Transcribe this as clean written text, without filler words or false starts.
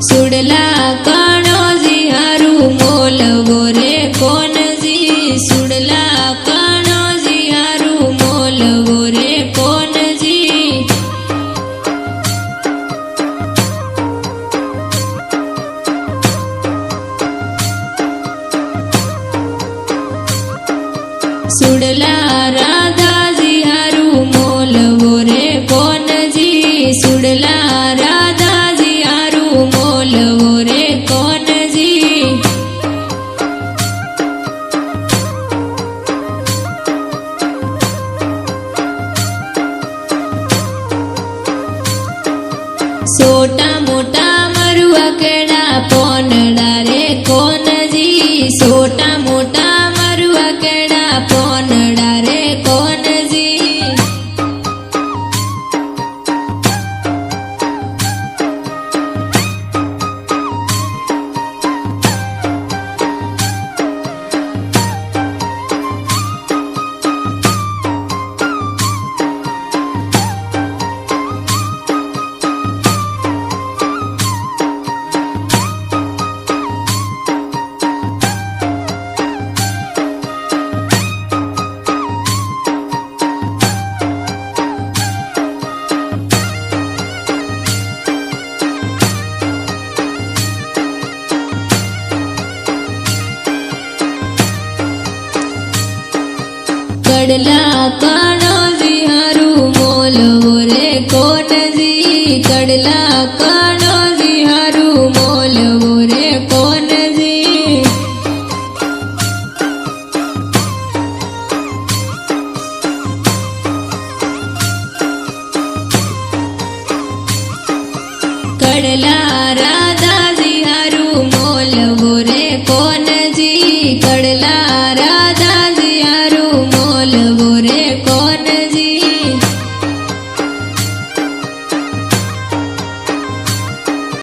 सुडला काणोजी हारू मोलवो रे कोणजी सुडला काणोजी हारू मोलवो रे कोणजी सुडला राधाजी हारू मोलवो रे कोणजी सुडला राधाजी हारू मोलवो रे कोणजी सोटा मोटा मरुआ केड़ा पोनड़ा रे कोणजी सोटा मोटा मरुआ केड़ा पोनड़ा रे कोणजी कडला काणोजी हारू मोलवो रे कोणजी कडला काणोजी हारू मोलवो रे कोणजी कडला